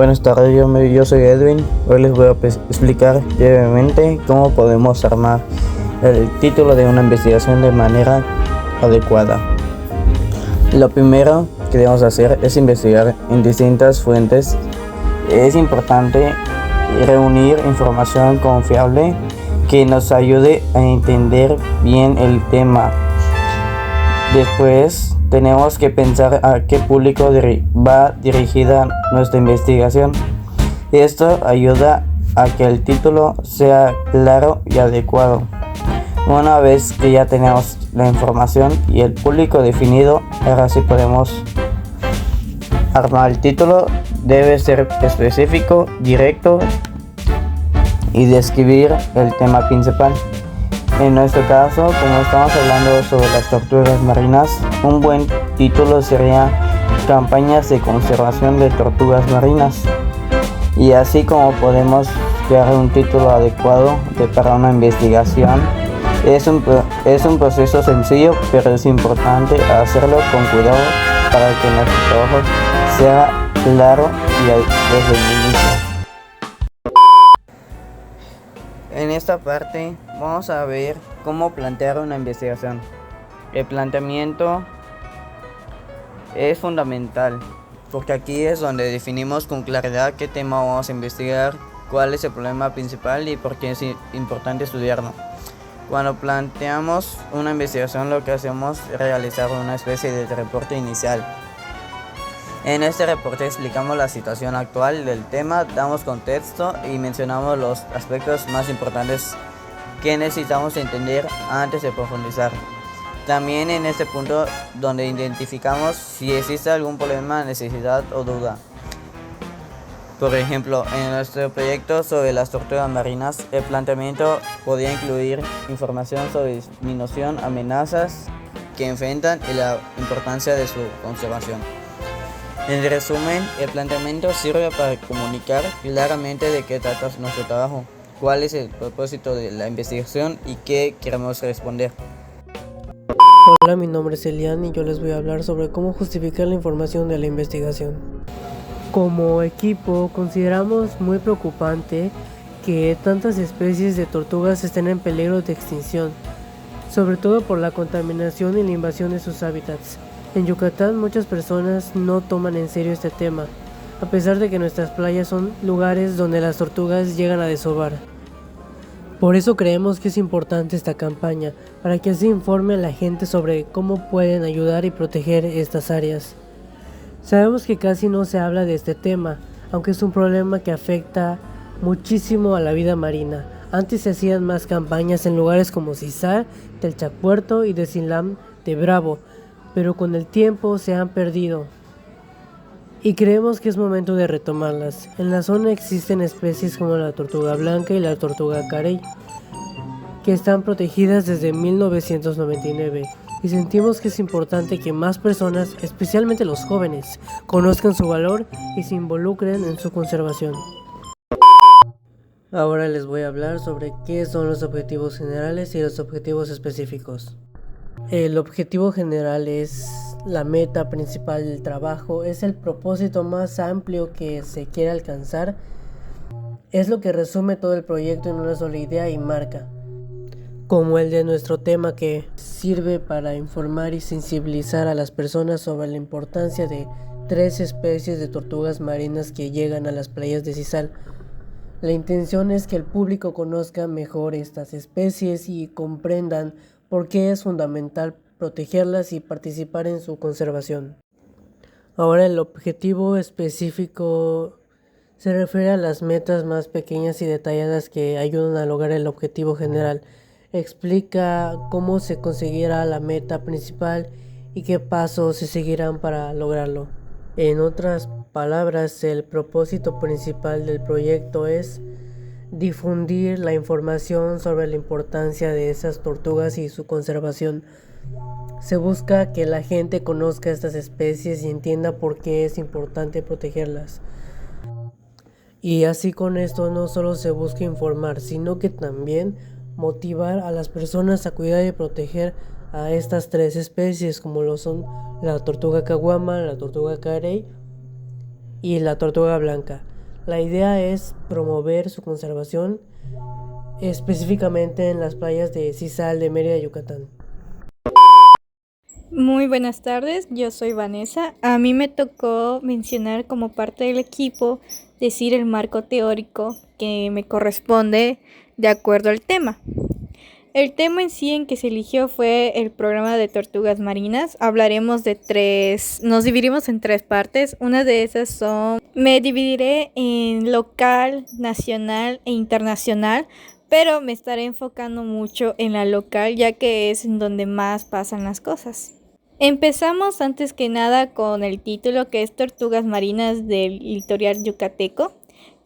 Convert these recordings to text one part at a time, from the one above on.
Buenas tardes, yo soy Edwin. Hoy les voy a explicar brevemente cómo podemos armar el título de una investigación de manera adecuada. Lo primero que debemos hacer es investigar en distintas fuentes. Es importante reunir información confiable que nos ayude a entender bien el tema. Después tenemos que pensar a qué público va dirigida nuestra investigación. Esto ayuda a que el título sea claro y adecuado. Una vez que ya tenemos la información y el público definido, ahora sí podemos armar el título. Debe ser específico, directo y describir el tema principal. En nuestro caso, como estamos hablando sobre las tortugas marinas, un buen título sería Campañas de conservación de tortugas marinas. Y así como podemos crear un título adecuado para una investigación, es un proceso sencillo, pero es importante hacerlo con cuidado para que nuestro trabajo sea claro y desde el inicio. En esta parte vamos a ver cómo plantear una investigación. El planteamiento es fundamental porque aquí es donde definimos con claridad qué tema vamos a investigar, cuál es el problema principal y por qué es importante estudiarlo. Cuando planteamos una investigación, lo que hacemos es realizar una especie de reporte inicial. En este reporte explicamos la situación actual del tema, damos contexto y mencionamos los aspectos más importantes que necesitamos entender antes de profundizar. También en este punto donde identificamos si existe algún problema, necesidad o duda. Por ejemplo, en nuestro proyecto sobre las tortugas marinas, el planteamiento podría incluir información sobre disminución, amenazas que enfrentan y la importancia de su conservación. En resumen, el planteamiento sirve para comunicar claramente de qué trata nuestro trabajo, cuál es el propósito de la investigación y qué queremos responder. Hola, mi nombre es Elian y yo les voy a hablar sobre cómo justificar la información de la investigación. Como equipo, consideramos muy preocupante que tantas especies de tortugas estén en peligro de extinción, sobre todo por la contaminación y la invasión de sus hábitats. En Yucatán muchas personas no toman en serio este tema, a pesar de que nuestras playas son lugares donde las tortugas llegan a desovar. Por eso creemos que es importante esta campaña, para que así informe a la gente sobre cómo pueden ayudar y proteger estas áreas. Sabemos que casi no se habla de este tema, aunque es un problema que afecta muchísimo a la vida marina. Antes se hacían más campañas en lugares como Cizar, Telchapuerto y Decilam de Bravo, pero con el tiempo se han perdido y creemos que es momento de retomarlas. En la zona existen especies como la tortuga blanca y la tortuga carey, que están protegidas desde 1999 y sentimos que es importante que más personas, especialmente los jóvenes, conozcan su valor y se involucren en su conservación. Ahora les voy a hablar sobre qué son los objetivos generales y los objetivos específicos. El objetivo general es la meta principal del trabajo, es el propósito más amplio que se quiere alcanzar, es lo que resume todo el proyecto en una sola idea y marca, como el de nuestro tema, que sirve para informar y sensibilizar a las personas sobre la importancia de 3 especies de tortugas marinas que llegan a las playas de Cizal. La intención es que el público conozca mejor estas especies y comprendan por qué es fundamental protegerlas y participar en su conservación. Ahora, el objetivo específico se refiere a las metas más pequeñas y detalladas que ayudan a lograr el objetivo general. Explica cómo se conseguirá la meta principal y qué pasos se seguirán para lograrlo. En otras palabras, el propósito principal del proyecto es difundir la información sobre la importancia de esas tortugas y su conservación. Se busca que la gente conozca estas especies y entienda por qué es importante protegerlas. Y así con esto no solo se busca informar, sino que también motivar a las personas a cuidar y proteger a estas 3 especies, como lo son la tortuga caguama, la tortuga carey y la tortuga blanca. La idea es promover su conservación específicamente en las playas de Sisal de Mérida, Yucatán. Muy buenas tardes, yo soy Vanessa. A mí me tocó mencionar como parte del equipo, decir el marco teórico que me corresponde de acuerdo al tema. El tema en sí en que se eligió fue el programa de tortugas marinas. Hablaremos nos dividimos en tres partes. Una de esas me dividiré en local, nacional e internacional, pero me estaré enfocando mucho en la local, ya que es en donde más pasan las cosas. Empezamos antes que nada con el título, que es Tortugas marinas del litoral yucateco,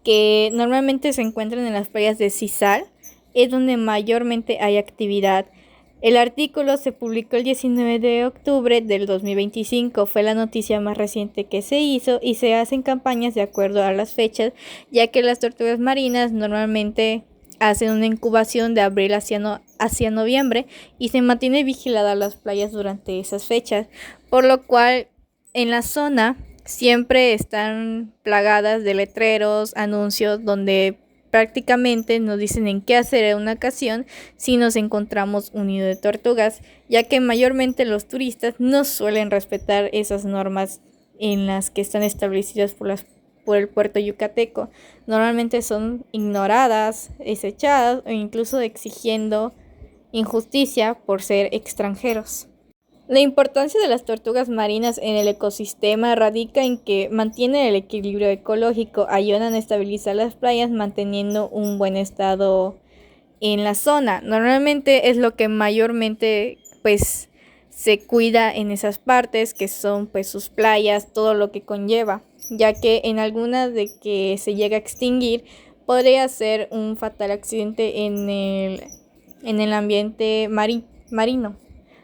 que normalmente se encuentran en las playas de Sisal, es donde mayormente hay actividad. El artículo se publicó el 19 de octubre del 2025, fue la noticia más reciente que se hizo y se hacen campañas de acuerdo a las fechas, ya que las tortugas marinas normalmente hacen una incubación de abril hacia noviembre y se mantiene vigilada las playas durante esas fechas, por lo cual en la zona siempre están plagadas de letreros, anuncios donde prácticamente nos dicen en qué hacer en una ocasión si nos encontramos un nido de tortugas, ya que mayormente los turistas no suelen respetar esas normas en las que están establecidas por el puerto yucateco. Normalmente son ignoradas, desechadas o incluso exigiendo injusticia por ser extranjeros. La importancia de las tortugas marinas en el ecosistema radica en que mantienen el equilibrio ecológico, ayudan a estabilizar las playas manteniendo un buen estado en la zona. Normalmente es lo que mayormente se cuida en esas partes, que son sus playas, todo lo que conlleva, ya que en algunas de que se llega a extinguir podría ser un fatal accidente en el ambiente marino.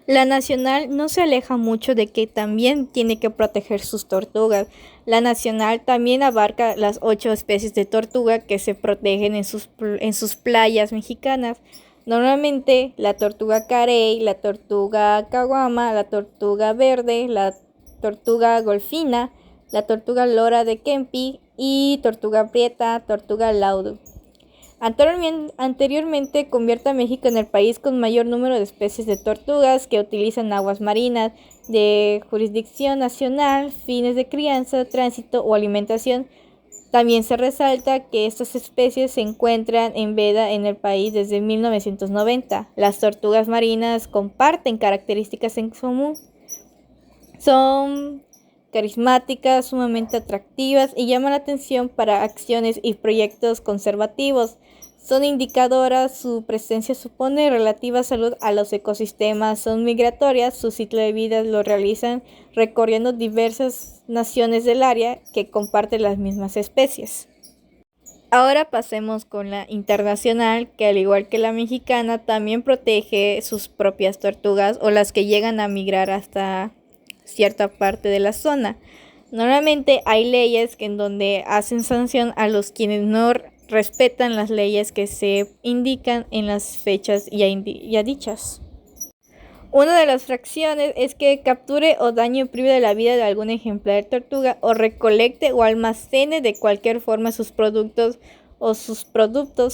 La nacional no se aleja mucho de que también tiene que proteger sus tortugas. La nacional también abarca las 8 especies de tortuga que se protegen en sus playas mexicanas. Normalmente la tortuga carey, la tortuga caguama, la tortuga verde, la tortuga golfina, la tortuga lora de Kempi y tortuga prieta, tortuga laudo. Anteriormente convierte a México en el país con mayor número de especies de tortugas que utilizan aguas marinas de jurisdicción nacional, fines de crianza, tránsito o alimentación. También se resalta que estas especies se encuentran en veda en el país desde 1990. Las tortugas marinas comparten características en común. Son carismáticas, sumamente atractivas y llaman la atención para acciones y proyectos conservativos. Son indicadoras, su presencia supone relativa salud a los ecosistemas, son migratorias, su ciclo de vida lo realizan recorriendo diversas naciones del área que comparten las mismas especies. Ahora pasemos con la internacional, que al igual que la mexicana también protege sus propias tortugas o las que llegan a migrar hasta cierta parte de la zona. Normalmente hay leyes en donde hacen sanción a los quienes no respetan las leyes que se indican en las fechas ya dichas. Una de las fracciones es que capture o dañe o prive de la vida de algún ejemplar de tortuga o recolecte o almacene de cualquier forma sus productos,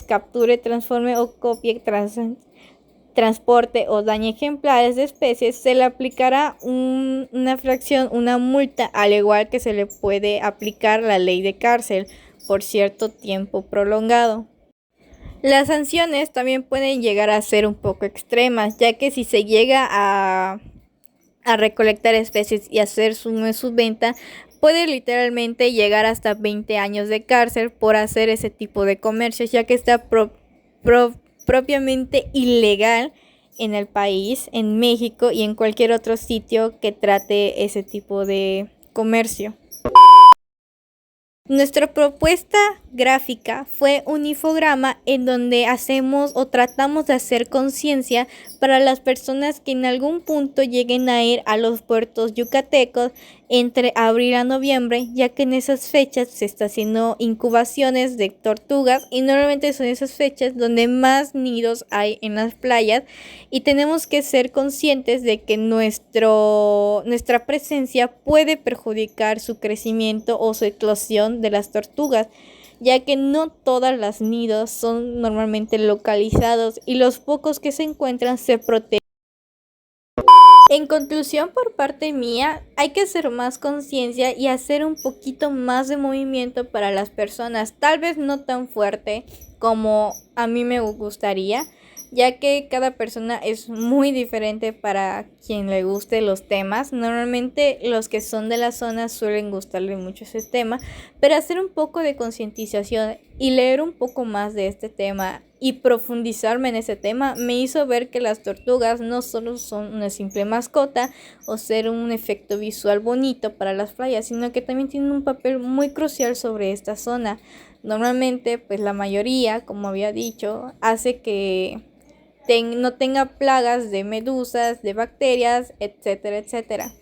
capture, transforme o copie, transporte o dañe ejemplares de especies, se le aplicará una fracción, una multa, al igual que se le puede aplicar la ley de cárcel por cierto tiempo prolongado. Las sanciones también pueden llegar a ser un poco extremas, ya que si se llega a recolectar especies y hacer su venta, puede literalmente llegar hasta 20 años de cárcel por hacer ese tipo de comercios, ya que está propiamente ilegal en el país, en México y en cualquier otro sitio que trate ese tipo de comercio. Nuestra propuesta gráfica fue un infograma en donde hacemos o tratamos de hacer conciencia para las personas que en algún punto lleguen a ir a los puertos yucatecos entre abril a noviembre, ya que en esas fechas se está haciendo incubaciones de tortugas y normalmente son esas fechas donde más nidos hay en las playas y tenemos que ser conscientes de que nuestra presencia puede perjudicar su crecimiento o su eclosión distribución de las tortugas, ya que no todas las nidos son normalmente localizados y los pocos que se encuentran se protegen. En conclusión, por parte mía, hay que hacer más conciencia y hacer un poquito más de movimiento para las personas, tal vez no tan fuerte como a mí me gustaría, ya que cada persona es muy diferente para quien le guste los temas. Normalmente los que son de la zona suelen gustarle mucho ese tema, pero hacer un poco de concientización y leer un poco más de este tema y profundizarme en ese tema me hizo ver que las tortugas no solo son una simple mascota o ser un efecto visual bonito para las playas, sino que también tienen un papel muy crucial sobre esta zona. Normalmente, pues la mayoría, como había dicho, hace que no tenga plagas de medusas, de bacterias, etcétera, etcétera.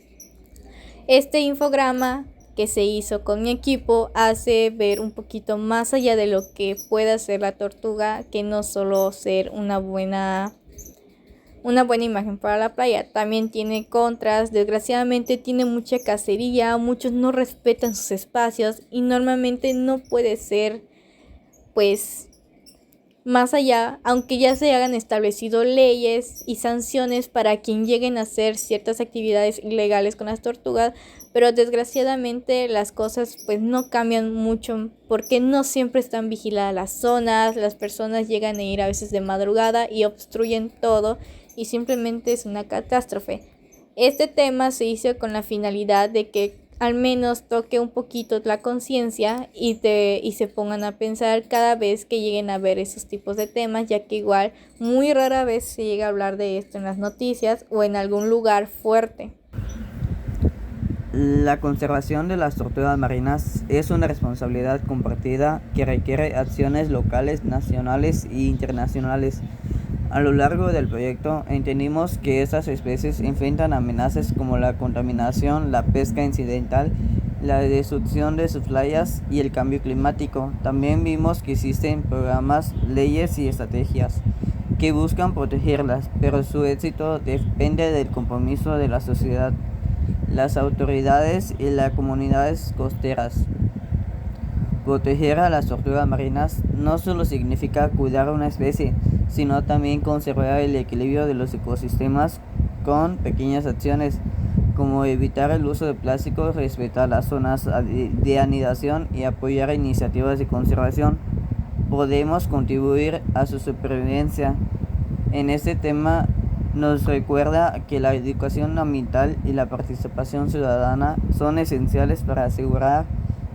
Este infograma que se hizo con mi equipo hace ver un poquito más allá de lo que puede hacer la tortuga, que no solo ser una buena imagen para la playa, también tiene contras. Desgraciadamente tiene mucha cacería, muchos no respetan sus espacios y normalmente no puede ser pues más allá, aunque ya se hayan establecido leyes y sanciones para quien lleguen a hacer ciertas actividades ilegales con las tortugas, pero desgraciadamente las cosas pues no cambian mucho porque no siempre están vigiladas las zonas, las personas llegan a ir a veces de madrugada y obstruyen todo y simplemente es una catástrofe. Este tema se hizo con la finalidad de que al menos toque un poquito la conciencia y se pongan a pensar cada vez que lleguen a ver esos tipos de temas, ya que igual muy rara vez se llega a hablar de esto en las noticias o en algún lugar fuerte. La conservación de las tortugas marinas es una responsabilidad compartida que requiere acciones locales, nacionales e internacionales. A lo largo del proyecto entendimos que estas especies enfrentan amenazas como la contaminación, la pesca incidental, la destrucción de sus playas y el cambio climático. También vimos que existen programas, leyes y estrategias que buscan protegerlas, pero su éxito depende del compromiso de la sociedad, las autoridades y las comunidades costeras. Proteger a las tortugas marinas no solo significa cuidar a una especie, sino también conservar el equilibrio de los ecosistemas con pequeñas acciones, como evitar el uso de plásticos, respetar las zonas de anidación y apoyar iniciativas de conservación. Podemos contribuir a su supervivencia. En este tema nos recuerda que la educación ambiental y la participación ciudadana son esenciales para asegurar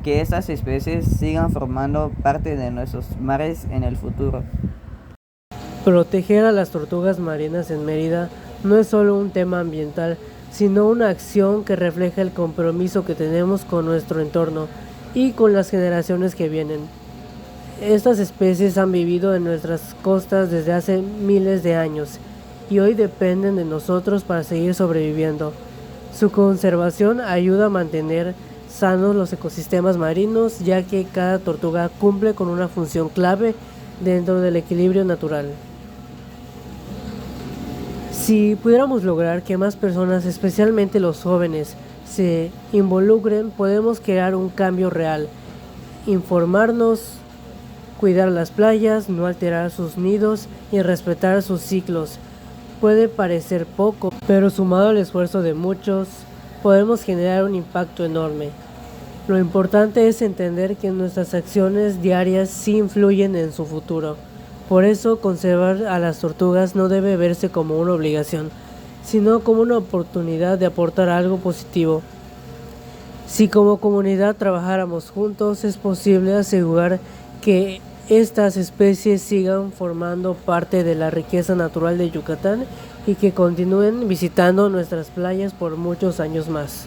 que estas especies sigan formando parte de nuestros mares en el futuro. Proteger a las tortugas marinas en Mérida no es solo un tema ambiental, sino una acción que refleja el compromiso que tenemos con nuestro entorno y con las generaciones que vienen. Estas especies han vivido en nuestras costas desde hace miles de años y hoy dependen de nosotros para seguir sobreviviendo. Su conservación ayuda a mantener sanos los ecosistemas marinos, ya que cada tortuga cumple con una función clave dentro del equilibrio natural. Si pudiéramos lograr que más personas, especialmente los jóvenes, se involucren, podemos crear un cambio real. Informarnos, cuidar las playas, no alterar sus nidos y respetar sus ciclos. Puede parecer poco, pero sumado al esfuerzo de muchos, podemos generar un impacto enorme. Lo importante es entender que nuestras acciones diarias sí influyen en su futuro. Por eso, conservar a las tortugas no debe verse como una obligación, sino como una oportunidad de aportar algo positivo. Si como comunidad trabajáramos juntos, es posible asegurar que estas especies sigan formando parte de la riqueza natural de Yucatán y que continúen visitando nuestras playas por muchos años más.